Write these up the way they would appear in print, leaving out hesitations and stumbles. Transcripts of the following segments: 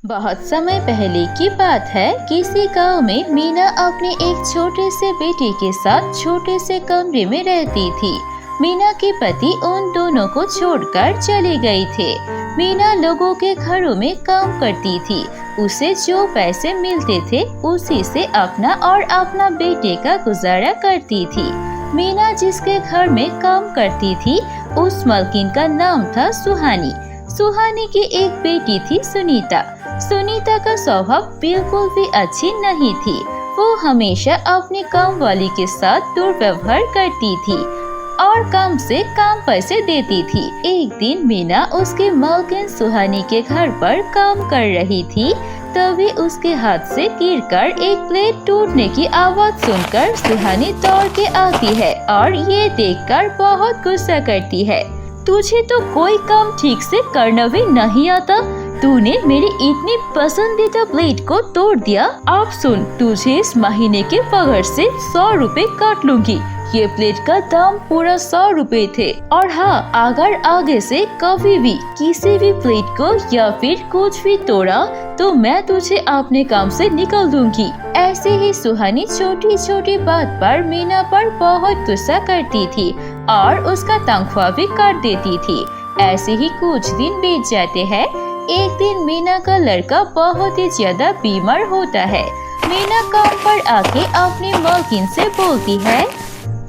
बहुत समय पहले की बात है। किसी गांव में मीना अपने एक छोटे से बेटे के साथ छोटे से कमरे में रहती थी। मीना के पति उन दोनों को छोड़कर चले गए थे। मीना लोगों के घरों में काम करती थी। उसे जो पैसे मिलते थे उसी से अपना और अपना बेटे का गुजारा करती थी। मीना जिसके घर में काम करती थी उस मालकिन का नाम था सुहानी। सुहानी की एक बेटी थी सुनीता। सुनीता का स्वभाव बिल्कुल भी अच्छी नहीं थी। वो हमेशा अपनी काम वाली के साथ दुर्व्यवहार करती थी और काम से कम पैसे देती थी। एक दिन मीना उसके मालकिन सुहानी के घर पर काम कर रही थी। तभी उसके हाथ से गिरकर एक प्लेट टूटने की आवाज सुनकर सुहानी दौड़ के आती है और ये देखकर बहुत गुस्सा करती है। तुझे तो कोई काम ठीक से करना भी नहीं आता। तूने मेरी इतनी पसंदीदा प्लेट को तोड़ दिया। अब सुन, तुझे इस महीने के पगार से 100 रुपए काट लूंगी। ये प्लेट का दाम पूरा 100 रुपए थे। और हाँ, अगर आगे से कभी भी किसी भी प्लेट को या फिर कुछ भी तोड़ा तो मैं तुझे अपने काम से निकाल दूंगी। ऐसे ही सुहानी छोटी छोटी बात पर मीना पर बहुत गुस्सा करती थी और उसका तनख्वाह भी काट देती थी। ऐसे ही कुछ दिन बीत जाते हैं। एक दिन मीना का लड़का बहुत ही ज्यादा बीमार होता है। मीना काम पर आके अपनी मालकिन से बोलती है,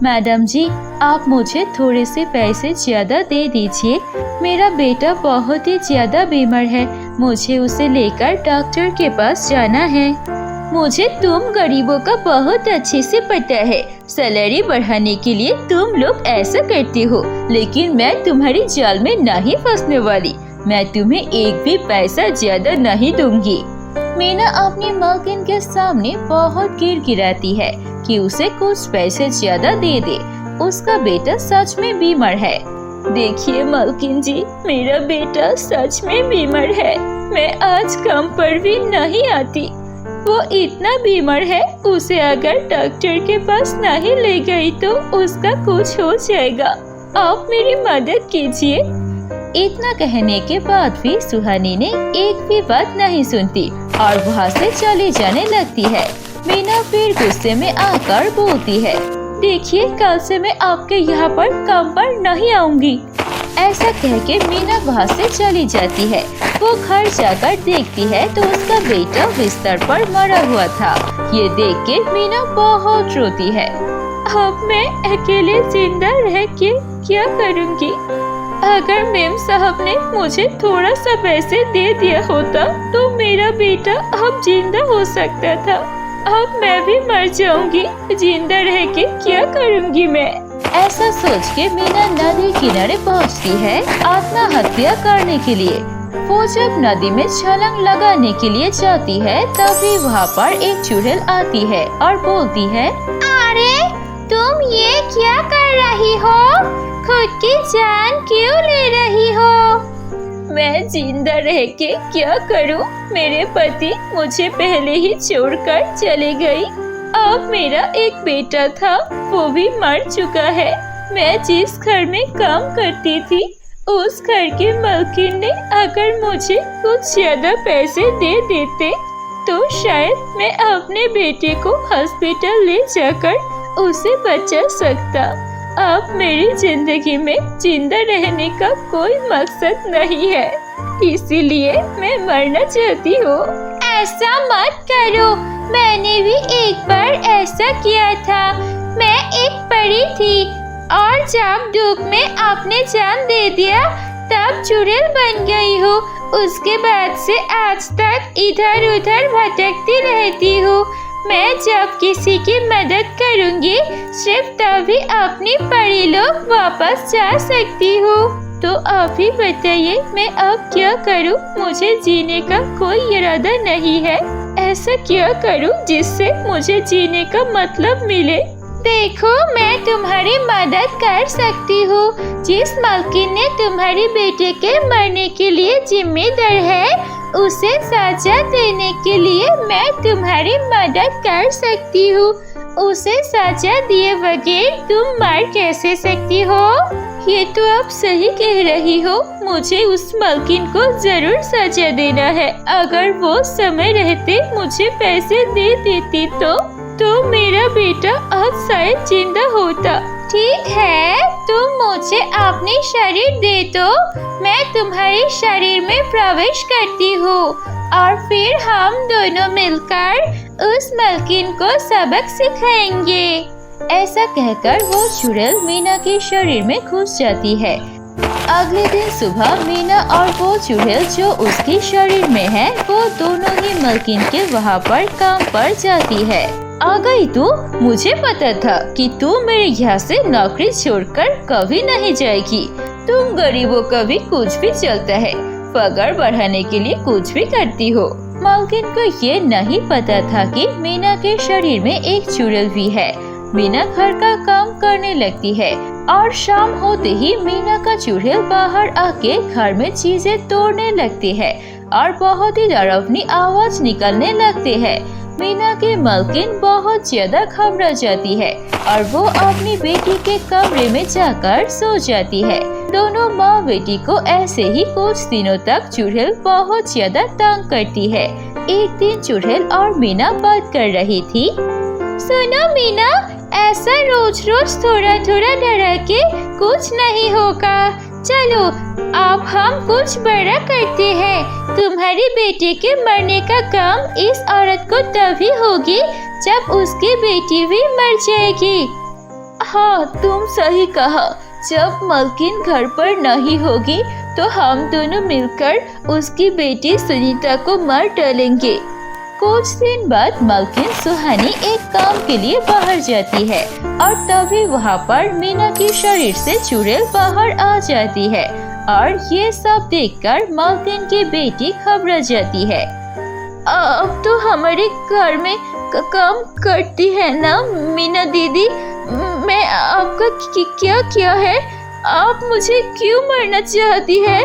मैडम जी, आप मुझे थोड़े से पैसे ज्यादा दे दीजिए। मेरा बेटा बहुत ही ज्यादा बीमार है। मुझे उसे लेकर डॉक्टर के पास जाना है। मुझे तुम गरीबों का बहुत अच्छे से पता है। सैलरी बढ़ाने के लिए तुम लोग ऐसा करते हो, लेकिन मैं तुम्हारी जाल में नहीं फंसने वाली। मैं तुम्हें एक भी पैसा ज्यादा नहीं दूंगी। मीना अपनी मालकिन के सामने बहुत गिड़गिड़ाती है कि उसे कुछ पैसे ज्यादा दे दे। उसका बेटा सच में बीमार है। देखिए मालकिन जी, मेरा बेटा सच में बीमार है। मैं आज काम पर भी नहीं आती। वो इतना बीमार है, उसे अगर डॉक्टर के पास नहीं ले गई तो उसका कुछ हो जाएगा। आप मेरी मदद कीजिए। इतना कहने के बाद भी सुहानी ने एक भी बात नहीं सुनती और वहाँ से चली जाने लगती है। मीना फिर गुस्से में आकर बोलती है, देखिए, कल से मैं आपके यहाँ पर काम पर नहीं आऊंगी। ऐसा कह के मीना वहाँ से चली जाती है। वो घर जाकर देखती है तो उसका बेटा बिस्तर पर मरा हुआ था। ये देख के मीना बहुत रोती है। अब मैं अकेले जिंदा रह के क्या करूँगी? अगर मेम साहब ने मुझे थोड़ा सा पैसे दे दिया होता तो मेरा बेटा अब जिंदा हो सकता था। अब मैं भी मर जाऊंगी। जिंदा रह के क्या करूंगी मैं? ऐसा सोच के मीना नदी किनारे पहुंचती है आत्महत्या करने के लिए। वो जब नदी में छलांग लगाने के लिए जाती है तभी वहाँ पर एक चुड़ैल आती है और बोलती है, अरे तुम ये क्या कर रही हो? खुद की जान क्यों ले रही हो? मैं जिंदा रह के क्या करूं? मेरे पति मुझे पहले ही छोड़कर चले गई। अब मेरा एक बेटा था, वो भी मर चुका है। मैं जिस घर में काम करती थी उस घर के मालकिन ने अगर मुझे कुछ ज्यादा पैसे दे देते तो शायद मैं अपने बेटे को हॉस्पिटल ले जाकर उसे बचा सकता। अब मेरी जिंदगी में जिंदा रहने का कोई मकसद नहीं है, इसीलिए मैं मरना चाहती हूँ। ऐसा मत करो, मैंने भी एक बार ऐसा किया था। मैं एक परी थी और जब दुख में अपने जान दे दिया तब चुड़ैल बन गई हूँ। उसके बाद से आज तक इधर उधर भटकती रहती हूँ। मैं जब किसी की मदद करूंगी सिर्फ तभी अपनी परी लोग वापस जा सकती हूँ। तो आप ही बताइए, मैं अब क्या करूँ? मुझे जीने का कोई इरादा नहीं है। ऐसा क्या करूँ जिससे मुझे जीने का मतलब मिले? देखो, मैं तुम्हारी मदद कर सकती हूँ। जिस मालकिन ने तुम्हारे बेटे के मरने के लिए जिम्मेदार है उसे सजा देने के लिए मैं तुम्हारी मदद कर सकती हूँ। उसे सजा दिए बगैर तुम मर कैसे सकती हो? ये तो आप सही कह रही हो। मुझे उस मालकिन को जरूर सजा देना है। अगर वो समय रहते मुझे पैसे दे देती तो मेरा बेटा आज शायद जिंदा होता। ठीक है, तुम मुझे अपनी शरीर दे दो, मैं तुम्हारे शरीर में प्रवेश करती हूँ और फिर हम दोनों मिलकर उस मालकिन को सबक सिखाएंगे। ऐसा कहकर वो चुड़ैल मीना के शरीर में घुस जाती है। अगले दिन सुबह मीना और वो चुड़ैल जो उसके शरीर में है वो दोनों ही मालकिन के वहाँ पर काम पर जाती है। आ गई तू? मुझे पता था कि तू मेरे यहाँ से नौकरी छोड़कर कभी नहीं जाएगी। तुम गरीबों का भी कुछ भी चलता है, पगार बढ़ाने के लिए कुछ भी करती हो। मालकिन को ये नहीं पता था कि मीना के शरीर में एक चुड़ैल भी है। मीना घर का काम करने लगती है और शाम होते ही मीना का चुड़ैल बाहर आके घर में चीजें तोड़ने लगती है और बहुत ही डरावनी आवाज निकलने लगती है। मीना की मालकिन बहुत ज्यादा घबरा जाती है और वो अपनी बेटी के कमरे में जाकर सो जाती है। दोनों माँ बेटी को ऐसे ही कुछ दिनों तक चुड़ैल बहुत ज्यादा तंग करती है। एक दिन चुड़ैल और मीना बात कर रही थी। सुनो मीना, ऐसा रोज रोज थोड़ा थोड़ा डरा के कुछ नहीं होगा। चलो अब हम कुछ बड़ा करते हैं। तुम्हारी बेटी के मरने का काम इस औरत को तभी होगी जब उसकी बेटी भी मर जाएगी। हाँ, तुम सही कहा। जब मालकिन घर पर नहीं होगी तो हम दोनों मिलकर उसकी बेटी सुनीता को मार डालेंगे। कुछ दिन बाद मालकिन सुहानी एक काम के लिए बाहर जाती है और तभी वहाँ पर मीना के शरीर से चुड़ैल बाहर आ जाती है और ये सब देखकर मालकिन की बेटी घबरा जाती है। अब तो हमारे घर में काम करती है ना मीना दीदी, मैं आपका क्या किया है? आप मुझे क्यों मारना चाहती है?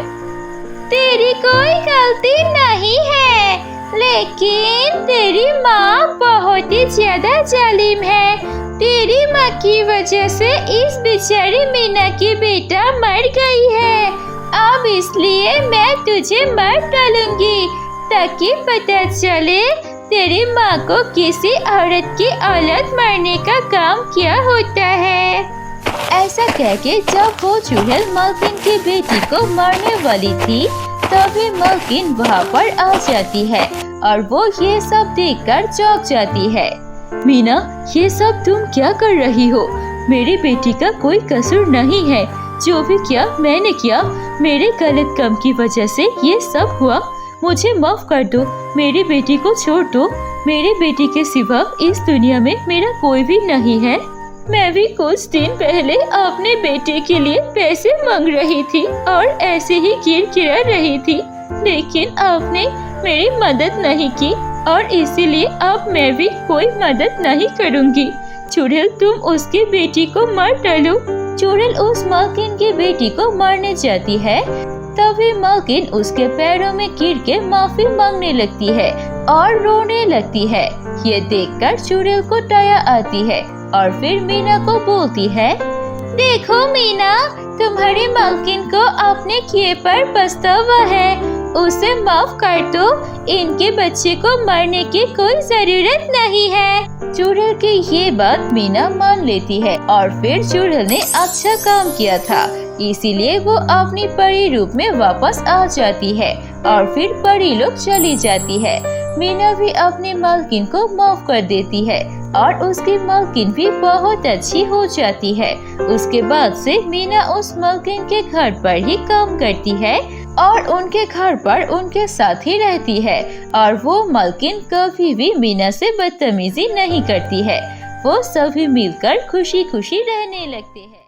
तेरी कोई गलती नहीं है, लेकिन तेरी माँ बहुत ही ज्यादा जालिम है। तेरी माँ की वजह से इस बेचारी मीना की बेटा मर गई है। अब इसलिए मैं तुझे मार डालूंगी ताकि पता चले तेरी माँ को किसी औरत की औलाद मारने का काम क्या होता है। ऐसा कहके जब वो चुड़ैल मालकिन की बेटी को मारने वाली थी तभी मालकिन वहाँ पर आ जाती है और वो ये सब देखकर चौंक जाती है। मीना, ये सब तुम क्या कर रही हो? मेरी बेटी का कोई कसूर नहीं है। जो भी किया मैंने किया, मेरे गलत काम की वजह से ये सब हुआ। मुझे माफ कर दो, मेरी बेटी को छोड़ दो। मेरी बेटी के सिवा इस दुनिया में मेरा कोई भी नहीं है। मैं भी कुछ दिन पहले अपने बेटे के लिए पैसे मांग रही थी और ऐसे ही गिरा रही थी, लेकिन आपने मेरी मदद नहीं की और इसीलिए अब मैं भी कोई मदद नहीं करूँगी। चुड़ैल, तुम उसकी बेटी को मार डालो। चुड़ैल उस मालकिन की बेटी को मारने जाती है तभी मालकिन उसके पैरों में गिर के माफी मांगने लगती है और रोने लगती है। ये देखकर चुड़ैल को दया आती है और फिर मीना को बोलती है, देखो मीना, तुम्हारी मालकिन को अपने किए पर पछतावा है, उसे माफ कर दो। इनके बच्चे को मारने की कोई जरूरत नहीं है। चुड़ैल की ये बात मीना मान लेती है और फिर चुड़ैल ने अच्छा काम किया था, इसीलिए वो अपनी परी रूप में वापस आ जाती है और फिर परी लोग चली जाती है। मीना भी अपने मालकिन को माफ कर देती है और उसकी मालकिन भी बहुत अच्छी हो जाती है। उसके बाद से मीना उस मालकिन के घर पर ही काम करती है और उनके घर पर उनके साथ ही रहती है और वो मालकिन कभी भी मीना से बदतमीजी नहीं करती है। वो सभी मिलकर खुशी खुशी रहने लगते हैं।